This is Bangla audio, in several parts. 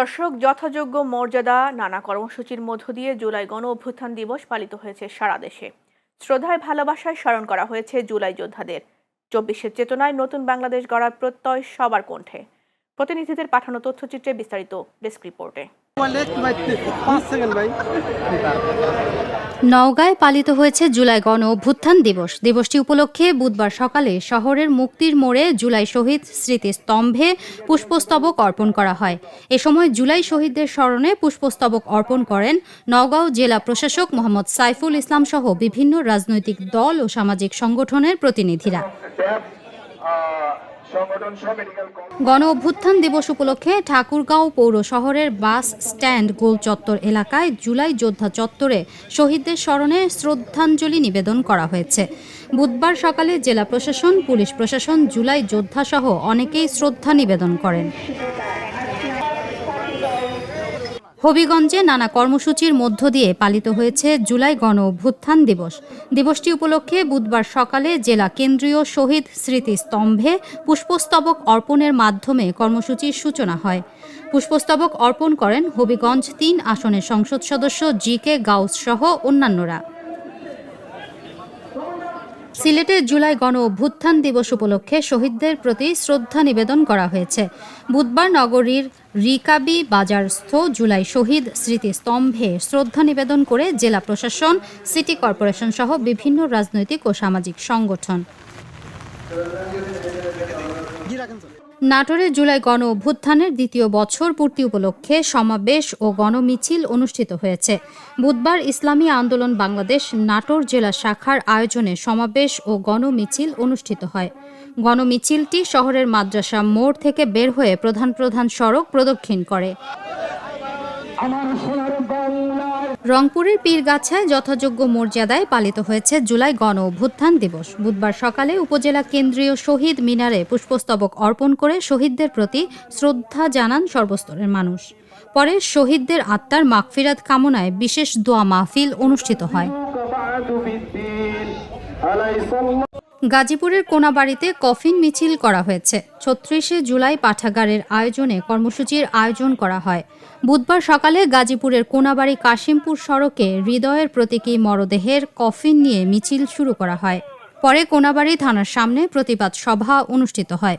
দর্শক, যথাযোগ্য মর্যাদা নানা কর্মসূচির মধ্য দিয়ে জুলাই গণ অভ্যুত্থান দিবস পালিত হয়েছে সারা দেশে। শ্রদ্ধায় ভালোবাসায় স্মরণ করা হয়েছে জুলাই যোদ্ধাদের। ২৪-এর চেতনায় নতুন বাংলাদেশ গড়ার প্রত্যয় সবার কণ্ঠে। প্রতিনিধিদের পাঠানো তথ্যচিত্রে বিস্তারিত ডেস্ক রিপোর্টে। নওগাঁয় পালিত হয়েছে জুলাই গণ অভ্যুত্থান দিবস। দিবসটি উপলক্ষে বুধবার সকালে শহরের মুক্তির মোড়ে জুলাই শহীদ স্মৃতিস্তম্ভে পুষ্পস্তবক অর্পণ করা হয়। এ সময় জুলাই শহীদদের স্মরণে পুষ্পস্তবক অর্পণ করেন নওগাঁ জেলা প্রশাসক মোহাম্মদ সাইফুল ইসলাম সহ বিভিন্ন রাজনৈতিক দল ও সামাজিক সংগঠনের প্রতিনিধিরা। গণ অভ্যুত্থান দিবস উপলক্ষে ঠাকুরগাঁও পৌর শহরের বাস স্ট্যান্ড গোল চত্বর এলাকায় জুলাই যোদ্ধা চত্বরে শহীদদের স্মরণে শ্রদ্ধাঞ্জলি নিবেদন করা হয়েছে। বুধবার সকালে জেলা প্রশাসন, পুলিশ প্রশাসন, জুলাই যোদ্ধা সহ অনেকেই শ্রদ্ধা নিবেদন করেন। হবিগঞ্জে নানা কর্মসূচির মধ্য দিয়ে পালিত হয়েছে জুলাই গণ অভ্যুত্থান দিবস। দিবসটি উপলক্ষে বুধবার সকালে জেলা কেন্দ্রীয় শহীদ স্মৃতিস্তম্ভে পুষ্পস্তবক অর্পণের মাধ্যমে কর্মসূচির সূচনা হয়। পুষ্পস্তবক অর্পণ করেন হবিগঞ্জ ৩ আসনের সংসদ সদস্য জি.কে. গাউস সহ অন্যান্যরা। সিলেটে জুলাই গণ অভ্যুত্থান দিবস উপলক্ষে শহীদদের প্রতি শ্রদ্ধা নিবেদন করা হয়েছে। বুধবার নগরীর রিকাবি বাজারস্থ জুলাই শহীদ স্মৃতিস্তম্ভে শ্রদ্ধা নিবেদন করে জেলা প্রশাসন, সিটি কর্পোরেশন সহ বিভিন্ন রাজনৈতিক ও সামাজিক সংগঠন। নাটোরে জুলাই গণ অভ্যুত্থানের দ্বিতীয় বছর পূর্তি উপলক্ষে সমাবেশ ও গণমিছিল অনুষ্ঠিত হয়েছে। বুধবার ইসলামী আন্দোলন বাংলাদেশ নাটোর জেলা শাখার আয়োজনে সমাবেশ ও গণমিছিল অনুষ্ঠিত হয়। গণমিছিলটি শহরের মাদ্রাসা মোড় থেকে বের হয়ে প্রধান সড়ক প্রদক্ষিণ করে। রংপুরের পীরগাছায় যথাযোগ্য মর্যাদায় পালিত হয়েছে জুলাই গণ অভ্যুত্থান দিবস। বুধবার সকালে উপজেলা কেন্দ্রীয় শহীদ মিনারে পুষ্পস্তবক অর্পণ করে শহীদদের প্রতি শ্রদ্ধা জানান সর্বস্তরের মানুষ। পরে শহীদদের আত্মার মাগফিরাত কামনায় বিশেষ দোয়া মাহফিল অনুষ্ঠিত হয়। গাজীপুরের কোনাবাড়িতে কফিন মিছিল করা হয়েছে। ৩৬শে জুলাই পাঠাগারের আয়োজনে কর্মসূচির আয়োজন করা হয়। বুধবার সকালে গাজীপুরের কোনাবাড়ি কাশিমপুর সড়কে হৃদয়ের প্রতীকী মরদেহের কফিন নিয়ে মিছিল শুরু করা হয়। পরে কোনাবাড়ি থানার সামনে প্রতিবাদ সভা অনুষ্ঠিত হয়।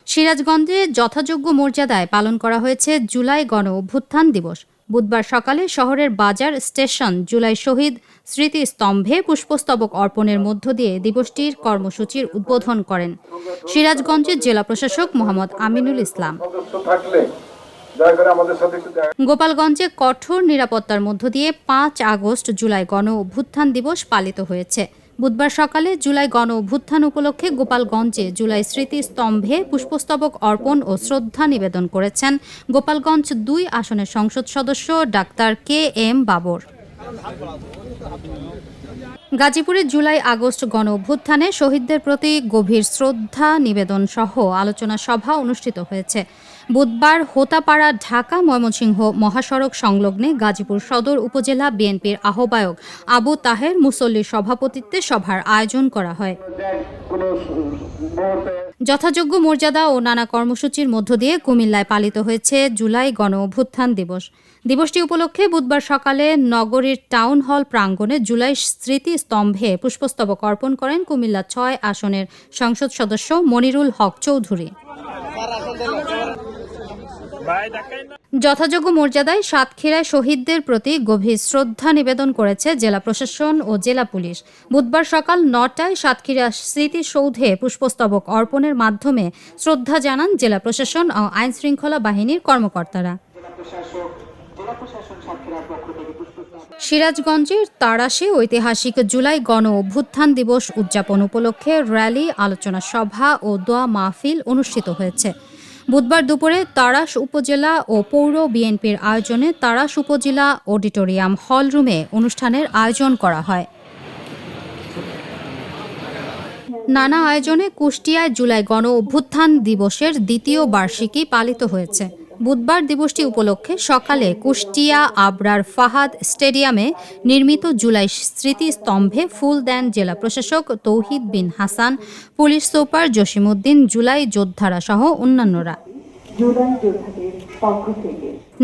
সিরাজগঞ্জে যথাযোগ্য মর্যাদায় পালন করা হয়েছে জুলাই গণ অভ্যুত্থান দিবস। বুধবার সকালে শহরের বাজার স্টেশন জুলাই শহীদ স্মৃতিস্তম্ভে পুষ্পস্তবক অর্পণের মধ্য দিয়ে দিবসটির কর্মসূচির উদ্বোধন করেন সিরাজগঞ্জের জেলা প্রশাসক মোহাম্মদ আমিনুল ইসলাম। গোপালগঞ্জে কঠোর নিরাপত্তার মধ্য দিয়ে ৫ আগস্ট জুলাই গণ অভ্যুত্থান দিবস পালিত হয়েছে। বুধবার সকালে জুলাই গণ অভ্যুত্থান উপলক্ষে গোপালগঞ্জে জুলাই স্মৃতিস্তম্ভে পুষ্পস্তবক অর্পণ ও শ্রদ্ধা নিবেদন করেছেন গোপালগঞ্জ ২ আসনের সংসদ সদস্য ডাক্তার কে.এম. বাবর। গাজীপুরে জুলাই আগস্ট গণ অভ্যুত্থানে শহীদদের প্রতি গভীর শ্রদ্ধা নিবেদন সহ আলোচনা সভা অনুষ্ঠিত হয়েছে। বুধবার হোতাপাড়া ঢাকা ময়মনসিংহ মহাসড়ক সংলগ্নে গাজীপুর সদর উপজেলা বিএনপির আহ্বায়ক আবু তাহের মুসল্লির সভাপতিত্বে সভার আয়োজন করা হয়। যথাযোগ্য মর্যাদা ও নানা কর্মসূচির মধ্য দিয়ে কুমিল্লায় পালিত হয়েছে জুলাই গণ অভ্যুত্থান দিবস। দিবসটি উপলক্ষে বুধবার সকালে নগরীর টাউন হল প্রাঙ্গণে জুলাই স্মৃতিস্তম্ভে পুষ্পস্তবক অর্পণ করেন কুমিল্লা ৬ আসনের সংসদ সদস্য মনিরুল হক চৌধুরী। যথাযোগ্য মর্যাদায় সাতক্ষীরায় শহীদদের প্রতি গভীর শ্রদ্ধা নিবেদন করেছে জেলা প্রশাসন ও জেলা পুলিশ। বুধবার সকাল ৯টায় সাতক্ষীরা স্মৃতিসৌধে পুষ্পস্তবক অর্পণের মাধ্যমে শ্রদ্ধা জানান জেলা প্রশাসন ও আইনশৃঙ্খলা বাহিনীর কর্মকর্তারা। সিরাজগঞ্জের তাড়াশে ঐতিহাসিক জুলাই গণ অভ্যুত্থান দিবস উদযাপন উপলক্ষে র্যালি, আলোচনা সভা ও দোয়া মাহফিল অনুষ্ঠিত হয়েছে। বুধবার দুপুরে তাড়াশ উপজেলা ও পৌর বিএনপির আয়োজনে তাড়াশ উপজেলা অডিটোরিয়াম হল রুমে অনুষ্ঠানের আয়োজন করা হয়। নানা আয়োজনে কুষ্টিয়ায় জুলাই গণ অভ্যুত্থান দিবসের দ্বিতীয় বার্ষিকী পালিত হয়েছে। বুধবার দিবসটি উপলক্ষে সকালে কুষ্টিয়া আবরার ফাহাদ স্টেডিয়ামে নির্মিত জুলাই স্মৃতিস্তম্ভে ফুল দেন জেলা প্রশাসক তৌহিদ বিন হাসান, পুলিশ সুপার জসিমউদ্দিন, জুলাই যোদ্ধারা সহ অন্যান্যরা।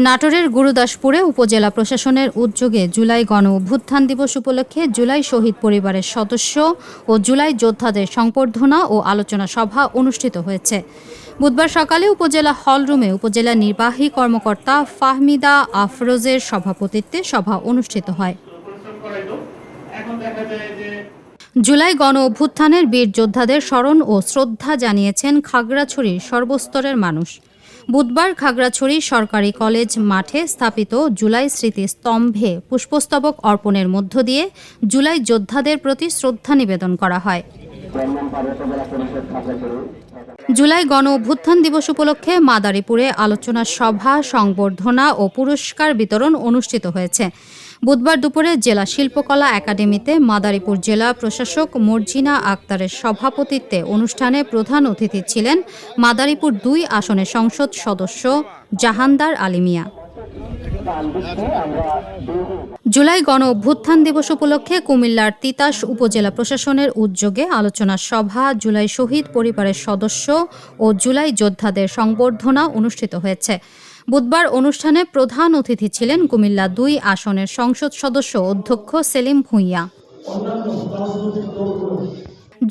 নাটোরের গুরুদাসপুরে উপজেলা প্রশাসনের উদ্যোগে জুলাই গণ অভ্যুত্থান দিবস উপলক্ষে জুলাই শহীদ পরিবারের সদস্য ও জুলাই যোদ্ধাদের সংবর্ধনা ও আলোচনা সভা অনুষ্ঠিত হয়েছে। বুধবার সকালে উপজেলা হলরুমে উপজেলা নির্বাহী কর্মকর্তা ফাহমিদা আফরোজের সভাপতিত্বে সভা অনুষ্ঠিত হয়। জুলাই গণ অভ্যুত্থানের বীর যোদ্ধাদের স্মরণ ও শ্রদ্ধা জানিয়েছেন খাগড়াছড়ির সর্বস্তরের মানুষ। বুধবার খাগড়াছড়ি সরকারি কলেজ মাঠে স্থাপিত জুলাই স্মৃতিস্তম্ভে পুষ্পস্তবক অর্পণের মধ্য দিয়ে জুলাই যোদ্ধাদের প্রতি শ্রদ্ধা নিবেদন করা হয়। জুলাই গণ অভ্যুত্থান দিবস উপলক্ষে মাদারীপুরে আলোচনা সভা, সংবর্ধনা ও পুরস্কার বিতরণ অনুষ্ঠিত হয়েছে। বুধবার দুপুরে জেলা শিল্পকলা একাডেমিতে মাদারীপুর জেলা প্রশাসক মর্জিনা আক্তারের সভাপতিত্বে অনুষ্ঠানে প্রধান অতিথি ছিলেন মাদারীপুর ২ আসনের সংসদ সদস্য জাহানদার আলী মিয়া। জুলাই গণ অভ্যুত্থান দিবস উপলক্ষে কুমিল্লার তিতাস উপজেলা প্রশাসনের উদ্যোগে আলোচনা সভা, জুলাই শহীদ পরিবারের সদস্য ও জুলাই যোদ্ধাদের সংবর্ধনা অনুষ্ঠিত হয়েছে। বুধবার অনুষ্ঠানে প্রধান অতিথি ছিলেন কুমিল্লা ২ আসনের সংসদ সদস্য অধ্যক্ষ সেলিম ভূঁইয়া।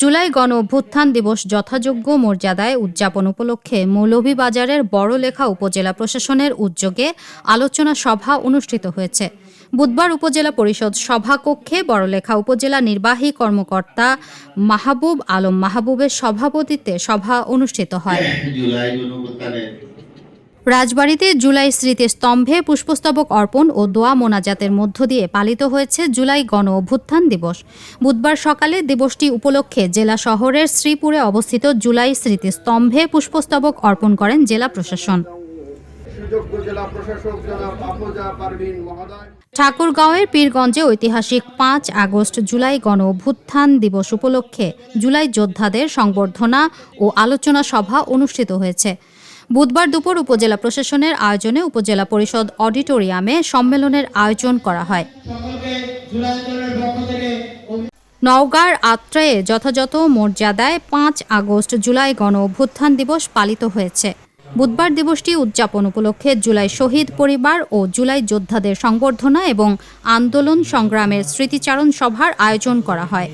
জুলাই গণ অভ্যুত্থান দিবস যথাযোগ্য মর্যাদায় উদযাপন উপলক্ষে মৌলভীবাজারের বড়লেখা উপজেলা প্রশাসনের উদ্যোগে আলোচনা সভা অনুষ্ঠিত হয়েছে। বুধবার উপজেলা পরিষদ সভাকক্ষে বড়লেখা উপজেলা নির্বাহী কর্মকর্তা মাহবুব আলম মাহবুবের সভাপতিত্বে সভা অনুষ্ঠিত হয়। রাজবাড়ীতে জুলাই স্মৃতিস্তম্ভে পুষ্পস্তবক অর্পণ ও দোয়া মোনাজাতের মধ্য দিয়ে পালিত হয়েছে জুলাই গণ অভ্যুত্থান দিবস। বুধবার সকালে দিবসটি উপলক্ষে জেলা শহরের শ্রীপুরে অবস্থিত জুলাই স্মৃতিস্তম্ভে পুষ্পস্তবক অর্পণ করেন জেলা প্রশাসন। ঠাকুরগাঁওয়ের পীরগঞ্জে ঐতিহাসিক ৫ আগস্ট জুলাই গণ অভ্যুত্থান দিবস উপলক্ষে জুলাই যোদ্ধাদের সংবর্ধনা ও আলোচনা সভা অনুষ্ঠিত হয়েছে। বুধবার দুপুর উপজেলা প্রশাসনের আয়োজনে উপজেলা পরিষদ অডিটোরিয়ামে সম্মেলনের আয়োজন করা হয়। নওগাঁর আত্রায়ে যথাযথ মর্যাদায় ৫ আগস্ট জুলাই গণ অভ্যুত্থান দিবস পালিত হয়েছে। বুধবার দিবসটি উদযাপন উপলক্ষে জুলাই শহীদ পরিবার ও জুলাই যোদ্ধাদের সংবর্ধনা এবং আন্দোলন সংগ্রামের স্মৃতিচারণ সভার আয়োজন করা হয়।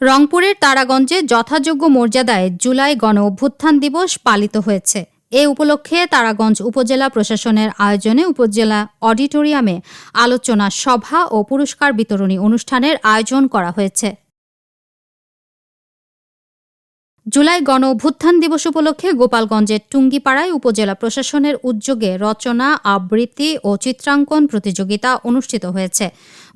রংপুরের তারাগঞ্জে যথাযোগ্য মর্যাদায় জুলাই গণ অভ্যুত্থান দিবস পালিত হয়েছে। এ উপলক্ষে তারাগঞ্জ উপজেলা প্রশাসনের আয়োজনে উপজেলা অডিটোরিয়ামে আলোচনা সভা ও পুরস্কার বিতরণী অনুষ্ঠানের আয়োজন করা হয়েছে। জুলাই গণ অভ্যুত্থান দিবস উপলক্ষে গোপালগঞ্জের টুঙ্গিপাড়ায় উপজেলা প্রশাসনের উদ্যোগে রচনা, আবৃত্তি ও চিত্রাঙ্কন প্রতিযোগিতা অনুষ্ঠিত হয়েছে।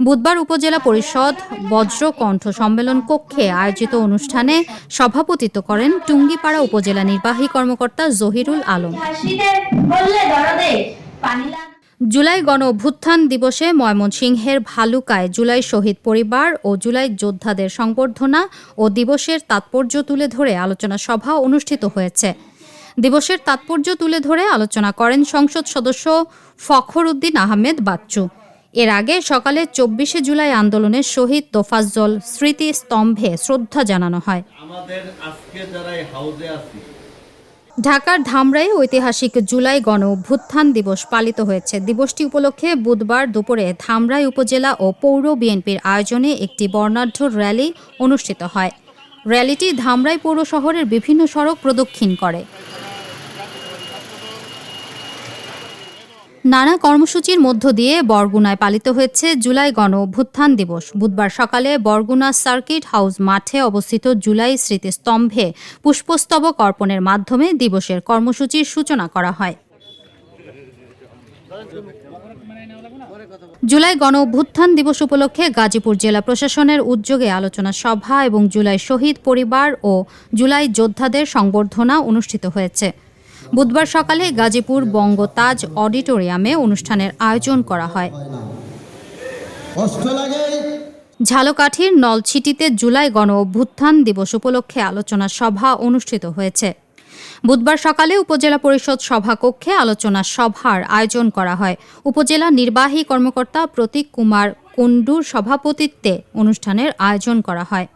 বুধবার উপজেলা পরিষদ বজ্রকণ্ঠ সম্মেলন কক্ষে আয়োজিত অনুষ্ঠানে সভাপতিত্ব করেন টুঙ্গিপাড়া উপজেলা নির্বাহী কর্মকর্তা জহিরুল আলম। জুলাই গণ অভ্যুত্থান দিবসে ময়মনসিংহের ভালুকায় জুলাই শহীদ পরিবার ও জুলাই যোদ্ধাদের সংবর্ধনা ও দিবসের তাৎপর্য তুলে ধরে আলোচনা সভা অনুষ্ঠিত হয়েছে। দিবসের তাৎপর্য তুলে ধরে আলোচনা করেন সংসদ সদস্য ফখর উদ্দিন আহমেদ বাচ্চু। এর আগে সকালে ২৪শে জুলাই আন্দোলনের শহীদ তোফাজ্জল স্মৃতিস্তম্ভে শ্রদ্ধা জানানো হয়। ঢাকার ধামরায়ে ঐতিহাসিক জুলাই গণ অভ্যুত্থান দিবস পালিত হয়েছে। দিবসটি উপলক্ষে বুধবার দুপুরে ধামরাই উপজেলা ও পৌর বিএনপির আয়োজনে একটি বর্ণাঢ্য র্যালি অনুষ্ঠিত হয়। র্যালিটি ধামরাই পৌর শহরের বিভিন্ন সড়ক প্রদক্ষিণ করে। নানা কর্মসূচির মধ্য দিয়ে বরগুনায় পালিত হয়েছে জুলাই গণ অভ্যুত্থান দিবস। বুধবার সকালে বরগুনা সার্কিট হাউস মাঠে অবস্থিত জুলাই স্মৃতিস্তম্ভে পুষ্পস্তবক অর্পণের মাধ্যমে দিবসের কর্মসূচির সূচনা করা হয়। জুলাই গণ অভ্যুত্থান দিবস উপলক্ষে গাজীপুর জেলা প্রশাসনের উদ্যোগে আলোচনা সভা এবং জুলাই শহীদ পরিবার ও জুলাই যোদ্ধাদের সংবর্ধনা অনুষ্ঠিত হয়েছে। বুধবার সকালে গাজীপুর বঙ্গতাজ অডিটোরিয়ামে অনুষ্ঠানের আয়োজন করা হয়। ঝালকাঠির নলছিটিতে জুলাই গণ অভ্যুত্থান দিবস উপলক্ষে আলোচনা সভা অনুষ্ঠিত হয়েছে। বুধবার সকালে উপজেলা পরিষদ সভাকক্ষে আলোচনা সভার আয়োজন করা হয়। উপজেলা নির্বাহী কর্মকর্তা প্রতীক কুমার কুণ্ডুর সভাপতিত্বে অনুষ্ঠানের আয়োজন করা হয়।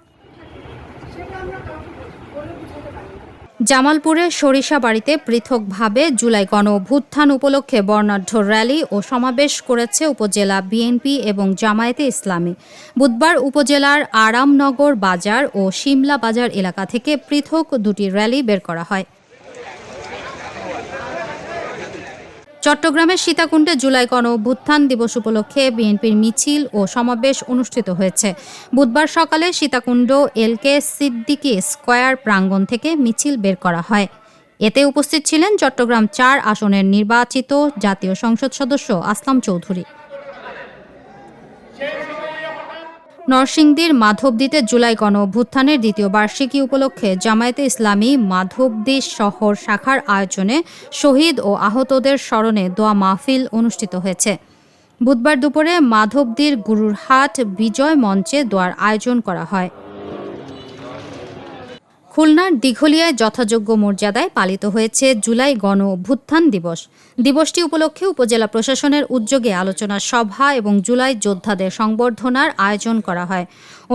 জামালপুরের সরিষাবাড়িতে পৃথকভাবে জুলাই গণ অভ্যুত্থান উপলক্ষে বর্ণাঢ্য র্যালি ও সমাবেশ করেছে উপজেলা বিএনপি এবং জামায়াতে ইসলামী। বুধবার উপজেলার আরামনগর বাজার ও শিমলা বাজার এলাকা থেকে পৃথক দুটি র্যালি বের করা হয়। চট্টগ্রামের সীতাকুণ্ডে জুলাই গণ অভ্যুত্থান দিবস উপলক্ষে বিএনপির মিছিল ও সমাবেশ অনুষ্ঠিত হয়েছে। বুধবার সকালে সীতাকুণ্ড এলকে সিদ্দিকী স্কয়ার প্রাঙ্গণ থেকে মিছিল বের করা হয়। এতে উপস্থিত ছিলেন চট্টগ্রাম ৪ আসনের নির্বাচিত জাতীয় সংসদ সদস্য আসলাম চৌধুরী। নরসিংদীর মাধবদীতে জুলাই গণ অভ্যুত্থানের দ্বিতীয় বার্ষিকী উপলক্ষে জামায়াতে ইসলামী মাধবদী শহর শাখার আয়োজনে শহীদ ও আহতদের স্মরণে দোয়া মাহফিল অনুষ্ঠিত হয়েছে। বুধবার দুপুরে মাধবদীর গুরুরহাট বিজয় মঞ্চে দোয়ার আয়োজন করা হয়। খুলনার দিঘলিয়ায় যথাযোগ্য মর্যাদায় পালিত হয়েছে জুলাই গণ অভ্যুত্থান দিবস। দিবসটি উপলক্ষে উপজেলা প্রশাসনের উদ্যোগে আলোচনা সভা এবং জুলাই যোদ্ধাদের সংবর্ধনার আয়োজন করা হয়।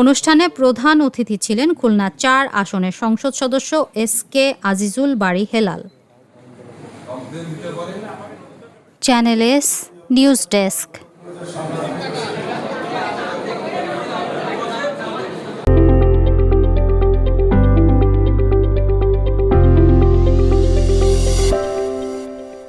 অনুষ্ঠানে প্রধান অতিথি ছিলেন খুলনা ৪ আসনের সংসদ সদস্য SK Azizul Bari Helal. Channel S news desk.